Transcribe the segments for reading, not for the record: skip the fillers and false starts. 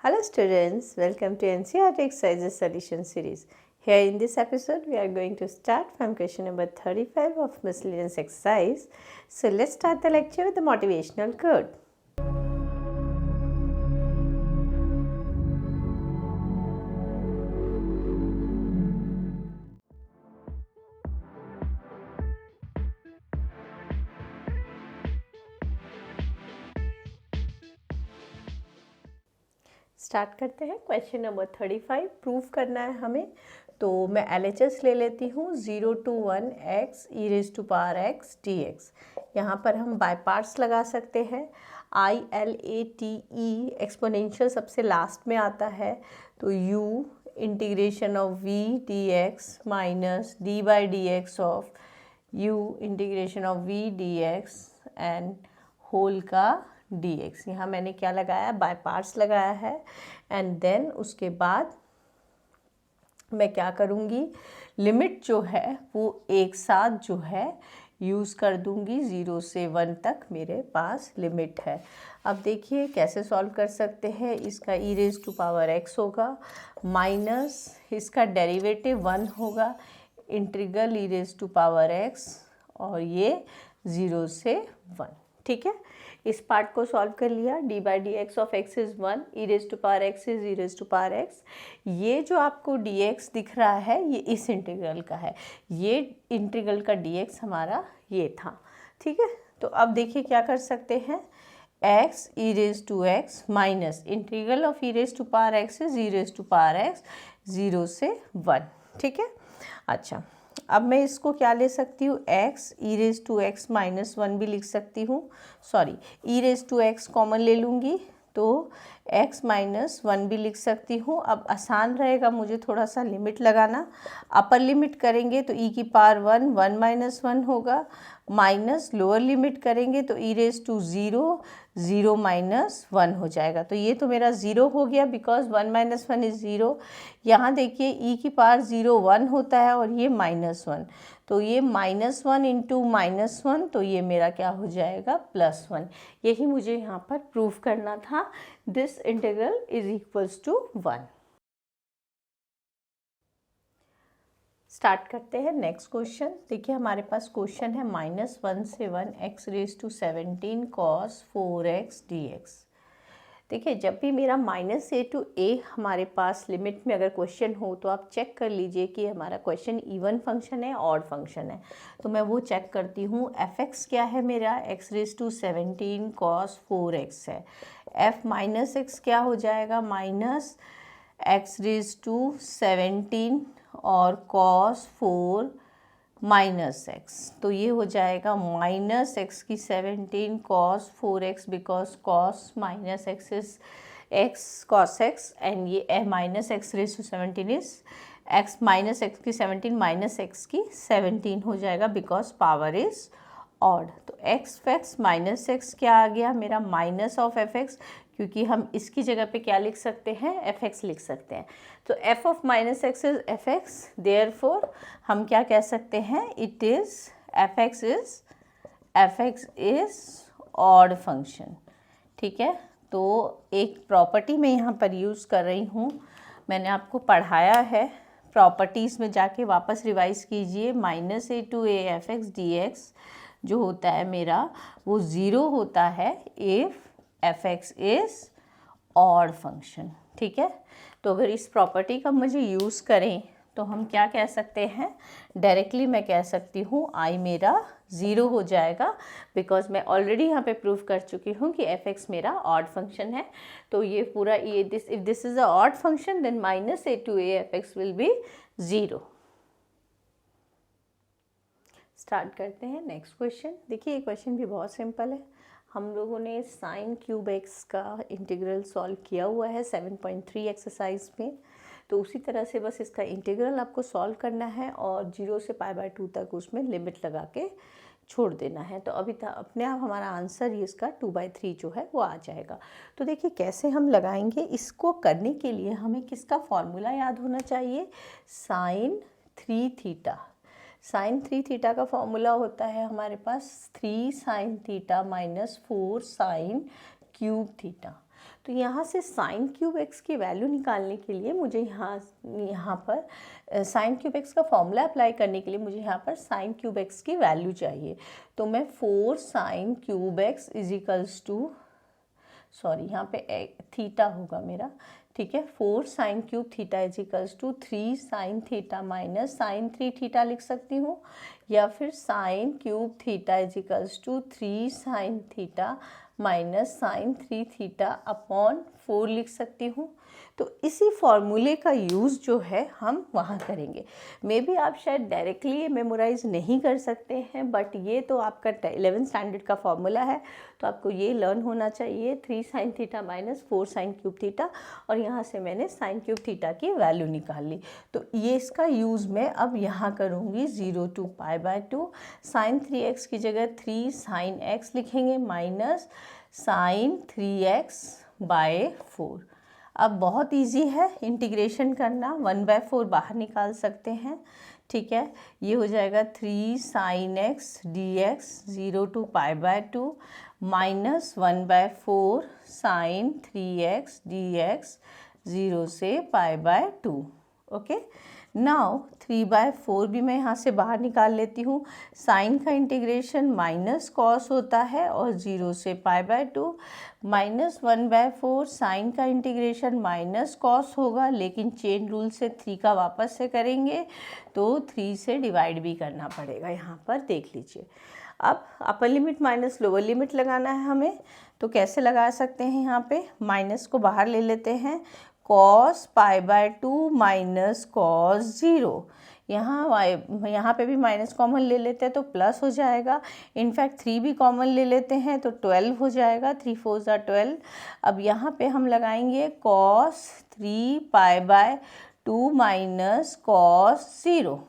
Hello students, welcome to NCERT Exercises Solution Series. Here in this episode, we are going to start from question number 35 of miscellaneous exercise. So let's start the lecture with the motivational quote. Start करते हैं question number 35 prove करना है हमें। तो मैं LHS ले लेती हूँ 0 to 1 x e raised to power x dx। यहाँ पर हम बाय पार्ट्स लगा सकते हैं। ILATE एक्सपोनेंशियल सबसे लास्ट में आता है, तो u integration of v dx minus d by d x of u integration of v dx and whole का dx। यहाँ मैंने क्या लगाया, बाय पार्ट्स लगाया है। एंड देन उसके बाद मैं क्या करूँगी, लिमिट जो है वो एक साथ जो है यूज़ कर दूँगी। 0 से 1 तक मेरे पास लिमिट है। अब देखिए कैसे सॉल्व कर सकते हैं। इसका e raise to power x होगा माइनस इसका डेरिवेटिव 1 होगा, integral e raise to power x और ये 0 से 1। ठीक है, इस पार्ट को सॉल्व कर लिया। d by d x of x is 1, e raise to power x is e raise to power x। ये जो आपको dx दिख रहा है ये इस इंटीग्रल का है, ये इंटीग्रल का dx हमारा ये था। ठीक है, तो अब देखिए क्या कर सकते हैं, x e raise to x minus integral of e raise to power x is e raise to power x 0 से 1। ठीक है, अच्छा अब मैं इसको क्या ले सकती हूँ, x e raise to x minus 1 भी लिख सकती हूँ। Sorry, e raise to x common ले लूँगी तो x माइनस 1 भी लिख सकती हूँ। अब आसान रहेगा मुझे थोड़ा सा लिमिट लगाना। अपर लिमिट करेंगे तो e की पावर 1 1 माइनस 1 होगा, माइनस लोअर लिमिट करेंगे तो e रेज़ टू 0 0 माइनस 1 हो जाएगा। तो ये तो मेरा 0 हो गया बिकॉज 1 माइनस 1 इज़ 0। यहाँ देखिए e की पावर 0 1 होता है और ये माइनस 1, तो ये माइनस 1 इंटू माइनस 1, तो ये मेरा क्या हो जाएगा, प्लस 1। यही मुझे यहाँ पर प्रूव करना था। This integral is equals to 1। Start करते हैं नेक्स्ट क्वेश्चन। देखिए हमारे पास क्वेश्चन है -1 से 1 x raise to 17 cos 4x dx। देखिए जब भी मेरा -a टू a हमारे पास लिमिट में अगर क्वेश्चन हो तो आप चेक कर लीजिए कि हमारा क्वेश्चन इवन फंक्शन है ऑड फंक्शन है। तो मैं वो चेक करती हूँ। fx क्या है मेरा, x raise to 17 cos 4x है। f माइनस एक्स क्या हो जाएगा, माइनस x रेज़ टू 17 और cos 4 माइनस एक्स, तो ये हो जाएगा माइनस एक्स की 17 cos 4x because cos minus x is x cos x and ये minus x raise to 17 is x minus x की 17 माइनस एक्स की 17 हो जाएगा बिकॉज पावर इज ऑड। तो x माइनस एक्स क्या आ गया मेरा, माइनस ऑफ fx, क्योंकि हम इसकी जगह पे क्या लिख सकते हैं, fx लिख सकते हैं। तो f of minus x is fx, therefore हम क्या कह सकते हैं, it is fx is odd function. ठीक है, तो एक प्रॉपर्टी मैं यहाँ पर यूज़ कर रही हूँ, मैंने आपको पढ़ाया है। प्रॉपर्टीज़ में जाके वापस रिवाइज कीजिए। -a to a fx dx जो होता है मेरा वो 0 होता है if fx is odd function. ठीक है, तो अगर इस प्रॉपर्टी का मुझे यूज़ करें तो हम क्या कह सकते हैं, डायरेक्टली मैं कह सकती हूँ i मेरा 0 हो जाएगा बिकॉज मैं ऑलरेडी यहाँ पे प्रूव कर चुकी हूँ कि fx मेरा ऑड फंक्शन है। तो ये पूरा ये if this is a odd function then -a to a fx will be 0। Start करते हैं नेक्स्ट क्वेश्चन। देखिए ये क्वेश्चन भी बहुत सिंपल है। हम लोगों ने साइन क्यूब एक्स का इंटीग्रल सॉल्व किया हुआ है 7.3 एक्सरसाइज में। तो उसी तरह से बस इसका इंटीग्रल आपको सॉल्व करना है और 0 से π/2 तक उसमें लिमिट लगा के छोड़ देना है। तो अभी तक अपने आप हमारा आंसर ये इसका 2/3 जो है वो आ जाएगा। तो देखिए कैसे हम लगाएंगे, इसको करने के लिए हमें किसका फॉर्मूला याद होना चाहिए, साइन 3 थीटा। साइन 3 थीटा का फॉर्मूला होता है हमारे पास 3 sin theta minus 4 sin cube theta. तो यहाँ से साइन क्यूब एक्स की वैल्यू निकालने के लिए मुझे यहाँ पर साइन क्यूब एक्स का फॉर्मूला अप्लाई करने के लिए मुझे यहाँ पर साइन क्यूब एक्स की वैल्यू चाहिए। तो मैं 4 sine cube x is equals to, sorry यहाँ पे थीटा होगा मेरा, ठीक है, 4 sine cube theta is equals to 3 sine theta minus sine 3 theta लिख सकती हूँ, या फिर sine cube theta is equals to 3 sine theta minus sine 3 theta upon 4 लिख सकती हूँ। तो इसी फॉर्मूले का यूज़ जो है हम वहाँ करेंगे। मे बी आप शायद डायरेक्टली ये मेमोराइज नहीं कर सकते हैं, बट ये तो आपका 11th स्टैंडर्ड का फॉर्मूला है, तो आपको ये लर्न होना चाहिए। 3 sine theta minus 4 sine cube theta, और यहाँ से मैंने साइन क्यूब थीटा की वैल्यू निकाल ली। तो ये इसका यूज़ मैं अब यहाँ करूँगी 0 to π/2। साइन 3x की जगह 3 साइन x लिखेंगे माइनस साइन 3x/4। अब बहुत इजी है इंटीग्रेशन करना, 1/4 बाहर निकाल सकते हैं, ठीक है। ये हो जाएगा 3 sine x dx 0 to π/2 minus 1/4 sine 3x dx 0 से π/2। ओके, नाउ 3/4 भी मैं यहाँ से बाहर निकाल लेती हूँ। साइन का इंटीग्रेशन माइनस कॉस होता है और 0 से π/2, माइनस 1/4 साइन का इंटीग्रेशन माइनस कॉस होगा, लेकिन चेन रूल से 3 का वापस से करेंगे तो 3 से डिवाइड भी करना पड़ेगा। यहाँ पर देख लीजिए, अब अपर लिमिट माइनस लोअर लिमिट लगाना है हमें, तो कैसे लगा सकते हैं। यहाँ पे माइनस को बाहर ले लेते हैं, कॉस π/2 माइनस कॉस 0, यहाँ पे भी माइनस कॉमन ले लेते हैं तो प्लस हो जाएगा। इनफैक्ट 3 भी कॉमन ले लेते हैं तो 12 हो जाएगा, 3 4 ज़ा 12। अब यहाँ पे हम लगाएंगे कॉस 3 π/2 माइनस कॉस 0,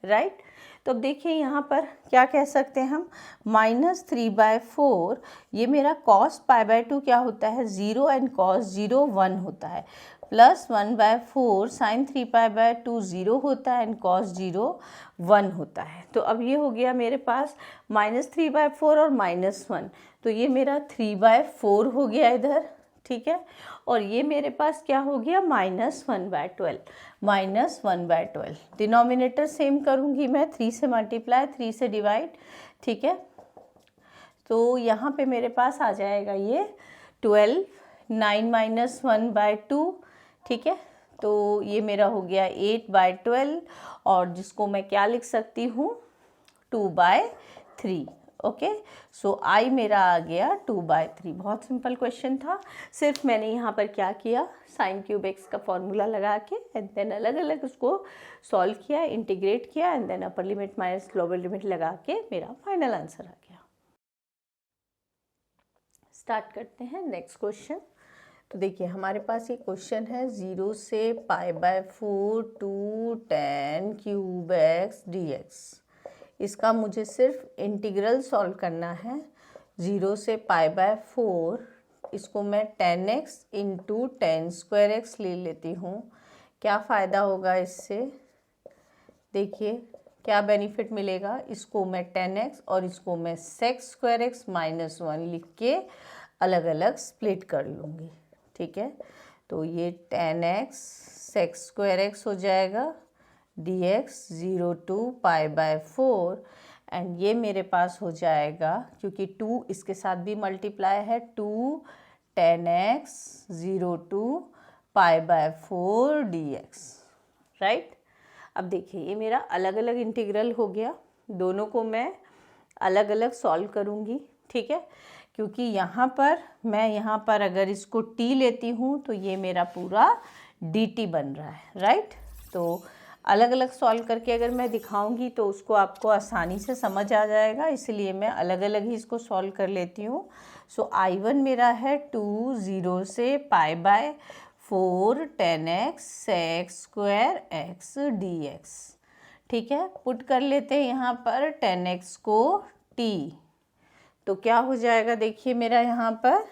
राइट। तो अब देखिए यहाँ पर क्या कह सकते हैं हम, माइनस 3/4, ये मेरा कॉस π/2 क्या होता है 0 एंड कॉस 0 1 होता है, प्लस 1/4 साइन 3π/2 0 होता है एंड कॉस 0 1 होता है। तो अब ये हो गया मेरे पास माइनस 3/4 और माइनस 1, तो ये मेरा 3/4 हो गया इधर, ठीक है। और ये मेरे पास क्या हो गया माइनस 1/12, माइनस 1/12। डिनोमिनेटर सेम करूँगी मैं, 3 से मल्टीप्लाई 3 से डिवाइड, ठीक है। तो यहाँ पे मेरे पास आ जाएगा ये 12, 9 माइनस 1/2, ठीक है। तो ये मेरा हो गया 8/12, और जिसको मैं क्या लिख सकती हूँ 2/3। ओके, सो आई मेरा आ गया 2/3। बहुत सिंपल क्वेश्चन था, सिर्फ मैंने यहाँ पर क्या किया, साइन क्यूब एक्स का फॉर्मूला लगा के एंड देन अलग अलग उसको सॉल्व किया, इंटीग्रेट किया, and then upper limit minus lower limit लगा के मेरा फाइनल आंसर आ गया। स्टार्ट करते हैं नेक्स्ट क्वेश्चन। तो देखिए हमारे पास ये क्वेश्चन है 0 से π/4 to tan cube x dx। इसका मुझे सिर्फ इंटीग्रल सॉल्व करना है। 0 से π/4, इसको मैं tan x into tan square x ले लेती हूँ। क्या फ़ायदा होगा इससे, देखिए क्या बेनिफिट मिलेगा। इसको मैं tan x और इसको मैं sec स्क्वायर एक्स माइनस 1 लिख के अलग अलग स्प्लिट कर लूँगी, ठीक है। तो ये tan x sec square x हो जाएगा dx 0 to π/4, एंड ये मेरे पास हो जाएगा, क्योंकि 2 इसके साथ भी मल्टीप्लाई है, 2 tan x 0 to π/4 dx, right. अब देखिए ये मेरा अलग अलग इंटीग्रल हो गया, दोनों को मैं अलग अलग सॉल्व करूँगी, ठीक है। क्योंकि यहाँ पर अगर इसको t लेती हूँ तो ये मेरा पूरा dt बन रहा है, राइट। तो अलग अलग सॉल्व करके अगर मैं दिखाऊंगी तो उसको आपको आसानी से समझ आ जाएगा, इसलिए मैं अलग अलग ही इसको सॉल्व कर लेती हूँ। सो I1 मेरा है 2 0 से π/4 tan x sec square x dx, ठीक है। पुट कर लेते हैं यहाँ पर tan x को t, तो क्या हो जाएगा, देखिए मेरा यहाँ पर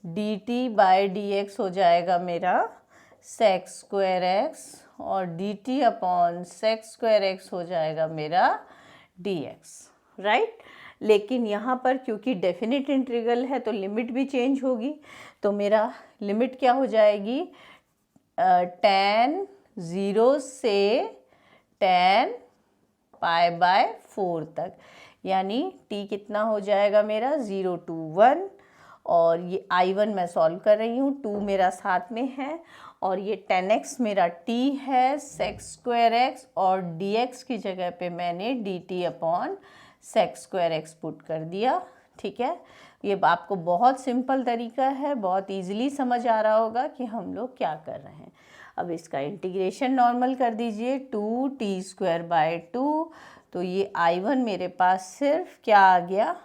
dt/dx हो जाएगा मेरा sec स्क्वायर एक्स, और dt upon sec square x हो जाएगा मेरा dx, राइट। लेकिन यहाँ पर क्योंकि डेफिनेट इंटीग्रल है तो लिमिट भी चेंज होगी, तो मेरा लिमिट क्या हो जाएगी, tan 0 से tan π/4 तक, यानी t कितना हो जाएगा मेरा 0 to 1, और ये I1 मैं सॉल्व कर रही हूँ, 2 मेरा साथ में है, और ये tan x मेरा t है sec² x, और dx की जगह पे मैंने dt/sec² x पुट कर दिया। ठीक है, ये आपको बहुत सिंपल तरीका है, बहुत इजीली समझ आ रहा होगा कि हम लोग क्या कर रहे हैं। अब इसका इंटीग्रेशन नॉर्मल कर दीजिए, 2t²/2, तो ये I1 मेरे पास सिर्फ क्या आ गया,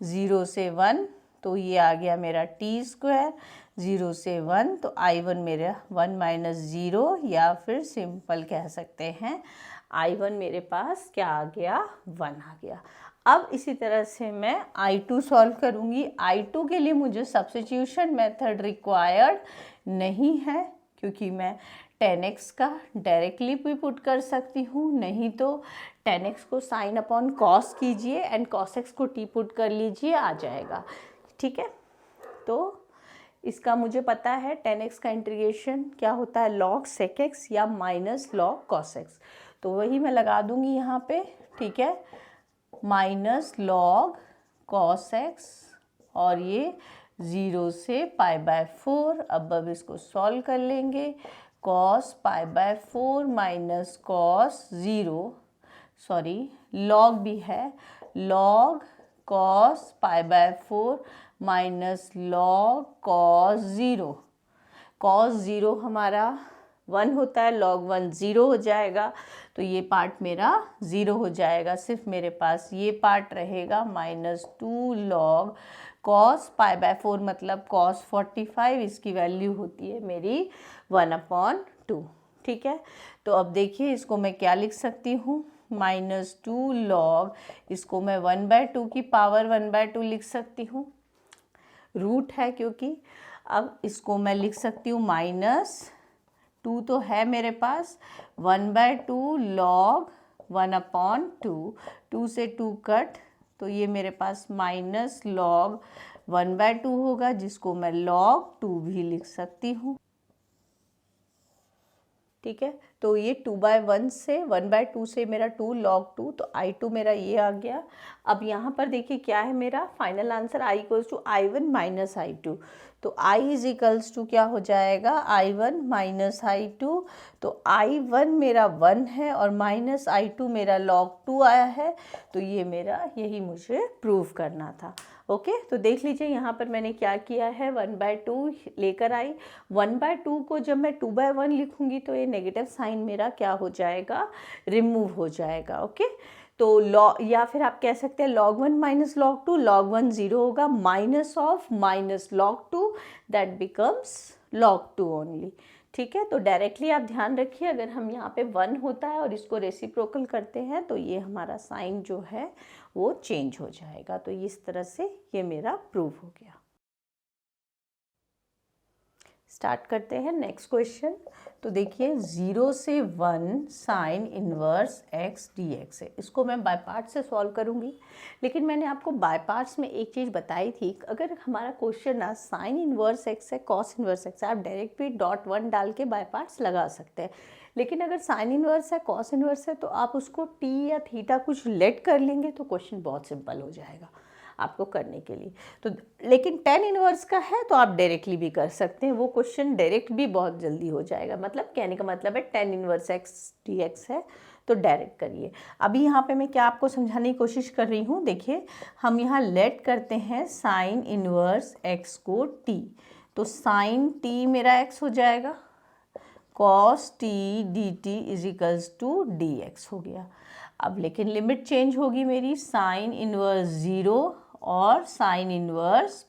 0 से 1, तो ये आ गया मेरा t², 0 से 1, तो I1 मेरा 1 - 0, या फिर सिंपल कह सकते हैं I1 मेरे पास क्या आ गया, 1 आ गया। अब इसी तरह से मैं I2 सॉल्व करूँगी। I2 के लिए मुझे सब्स्टिट्यूशन मेथड रिक्वायर्ड नहीं है, क्योंकि मैं tan x का डायरेक्टली भी पुट कर सकती हूँ, नहीं तो tan x को sin/cos कीजिए एंड cos x को t पुट कर लीजिए, आ जाएगा। ठीक है, तो इसका मुझे पता है tan x का इंटीग्रेशन क्या होता है, log sec x या माइनस log cos x, तो वही मैं लगा दूंगी यहाँ पे। ठीक है, माइनस log cos x, और ये 0 से π/4। अब इसको सॉल्व कर लेंगे, cos π/4 minus cos 0, sorry log भी है, log cos π/4 minus log cos 0। cos 0 हमारा 1 होता है, log 1 0 हो जाएगा, तो ये पार्ट मेरा 0 हो जाएगा, सिर्फ मेरे पास ये पार्ट रहेगा, -2 log cos π/4 मतलब cos 45, इसकी वैल्यू होती है मेरी 1/2। ठीक है, तो अब देखिए इसको मैं क्या लिख सकती हूँ, -2 log, इसको मैं 1/2 की पावर 1/2 लिख सकती हूँ, रूट है क्योंकि। अब इसको मैं लिख सकती हूँ -2 तो है मेरे पास, 1/2 log 1/2, 2 से 2 कट, तो ये मेरे पास माइनस log 1/2 होगा, जिसको मैं log 2 भी लिख सकती हूँ। ठीक है, तो ये 2/1 से 1/2 से मेरा 2 log 2, तो I2 मेरा ये आ गया। अब यहाँ पर देखिए क्या है मेरा final answer, I = I1 - I2, तो I = क्या हो जाएगा, I1 - I2, तो I1 मेरा 1 है और -I2 मेरा log 2 आया है, तो ये मेरा यही मुझे प्रूव करना था। ओके, तो देख लीजिए यहाँ पर मैंने क्या किया है, 1/2 लेकर आई, 1/2 को जब मैं 2/1 लिखूंगी तो ये नेगेटिव साइन मेरा क्या हो जाएगा, रिमूव हो जाएगा। ओके, तो लॉग, या फिर आप कह सकते हैं log 1 - log 2, log 1 0 होगा, minus of minus log 2, that becomes log 2 only. ठीक है, तो डायरेक्टली आप ध्यान रखिए, अगर हम यहाँ पे 1 होता है और इसको रेसिप्रोकल करते हैं तो ये हमारा साइन जो है वो चेंज हो जाएगा। तो इस तरह से ये मेरा प्रूव हो गया। स्टार्ट करते हैं नेक्स्ट क्वेश्चन। तो देखिए 0 से 1 साइन इनवर्स x dx है, इसको मैं बाय पार्ट्स से सॉल्व करूंगी, लेकिन मैंने आपको बाय पार्ट्स में एक चीज़ बताई थी, अगर हमारा क्वेश्चन ना साइन इनवर्स x है, कॉस इनवर्स x है, आप डायरेक्ट भी .1 डाल के बाय पार्ट्स लगा सकते हैं, लेकिन अगर साइन इनवर्स है, कॉस इनवर्स है, तो आप उसको t या थीटा कुछ लेट कर लेंगे तो क्वेश्चन बहुत सिंपल हो जाएगा आपको करने के लिए। तो लेकिन tan इनवर्स का है तो आप डायरेक्टली भी कर सकते हैं, वो क्वेश्चन डायरेक्ट भी बहुत जल्दी हो जाएगा, मतलब कहने का मतलब है tan इनवर्स x dx है तो डायरेक्ट करिए। अभी यहाँ पे मैं क्या आपको समझाने की कोशिश कर रही हूँ, देखिए हम यहाँ लेट करते हैं साइन इनवर्स x को t, तो साइन t मेरा x हो जाएगा, cos t dt = dx हो गया। अब लेकिन लिमिट चेंज होगी मेरी, साइन इनवर्स 0 और साइन इनवर्स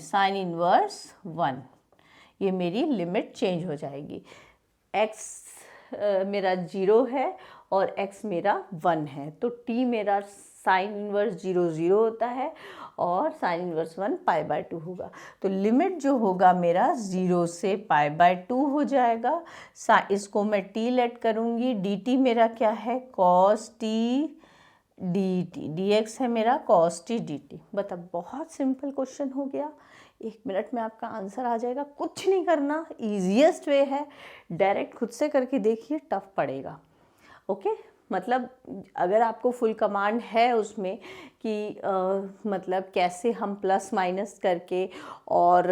साइन इनवर्स 1, ये मेरी लिमिट चेंज हो जाएगी। x मेरा 0 है और x मेरा 1 है, तो t मेरा साइन इनवर्स 0 0 होता है और साइन इनवर्स 1 π/2 होगा, तो लिमिट जो होगा मेरा 0 से π/2 हो जाएगा। इसको मैं t लेट करूँगी, dt मेरा क्या है, cos t dt, dx है मेरा cos t dt। बता, बहुत सिंपल क्वेश्चन हो गया, 1 मिनट में आपका आंसर आ जाएगा। कुछ नहीं करना, ईजीएस्ट वे है, डायरेक्ट खुद से करके देखिए, टफ पड़ेगा। ओके मतलब अगर आपको फुल कमांड है उसमें कि मतलब कैसे हम प्लस माइनस करके और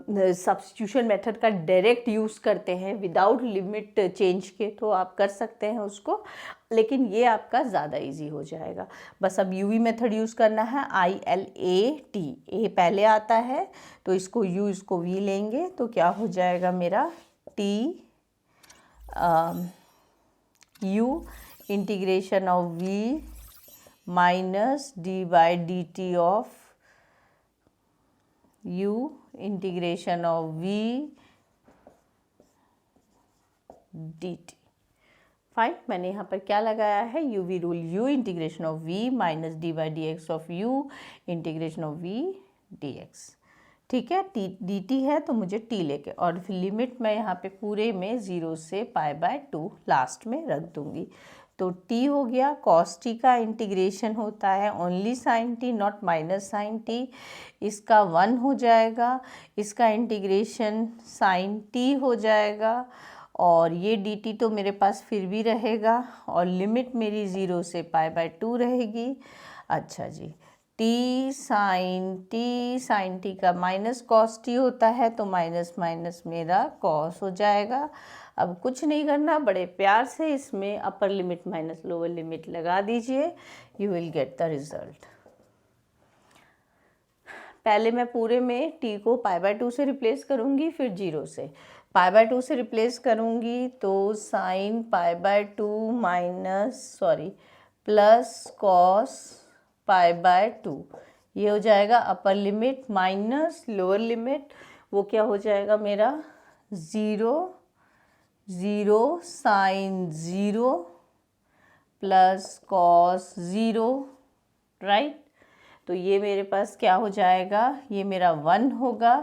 सब्स्टिट्यूशन मेथड का डायरेक्ट यूज़ करते हैं विदाउट लिमिट चेंज के, तो आप कर सकते हैं उसको, लेकिन ये आपका ज़्यादा इजी हो जाएगा। बस अब यूवी मेथड यूज़ करना है, ILAT, ए पहले आता है तो इसको यू इसको वी लेंगे, तो क्या हो जाएगा मेरा T U integration of v minus d by d t of u integration of v d t. Fine, मैंने यहाँ पर क्या लगाया है, u v rule, u integration of v minus d by d x of u integration of v d x. ठीक है, D T है तो मुझे t लेके, और फिर लिमिट मैं यहाँ पे पूरे में 0 से π/2 लास्ट में रख दूँगी। तो t हो गया, cos t का इंटीग्रेशन होता है only sin t not minus sin t, इसका 1 हो जाएगा, इसका इंटीग्रेशन sin t हो जाएगा, और ये dt तो मेरे पास फिर भी रहेगा, और लिमिट मेरी 0 से π/2 रहेगी। अच्छा जी, t sin t का माइनस cos t होता है, तो माइनस माइनस मेरा cos हो जाएगा। अब कुछ नहीं करना, बड़े प्यार से इसमें अपर लिमिट माइनस लोअर लिमिट लगा दीजिए, you will get the result. पहले मैं पूरे में t को π/2 से रिप्लेस करूँगी, फिर 0 से π/2 से रिप्लेस करूँगी, तो साइन π/2 माइनस प्लस कॉस π/2, ये हो जाएगा अपर लिमिट माइनस लोअर लिमिट, वो क्या हो जाएगा मेरा 0 साइन 0 प्लस कॉस 0, राइट। तो ये मेरे पास क्या हो जाएगा, ये मेरा 1 होगा,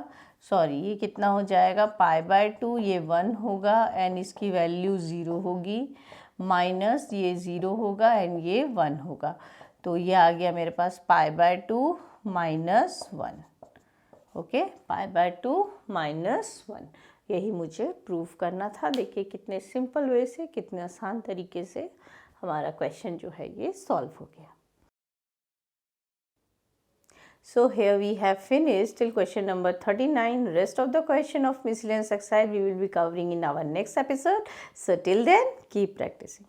ये कितना हो जाएगा π/2, ये 1 होगा एंड इसकी वैल्यू 0 होगी, माइनस ये 0 होगा एंड ये 1 होगा, तो ये आ गया मेरे पास π/2 माइनस 1। ओके, π/2 माइनस 1, यही मुझे प्रूव करना था। देखिए कितने सिंपल वे से, कितने आसान तरीके से हमारा क्वेश्चन जो है ये सॉल्व हो गया। So here we have finished till question number 39. Rest of the question of miscellaneous exercise we will be covering in our next episode. So till then, keep practicing.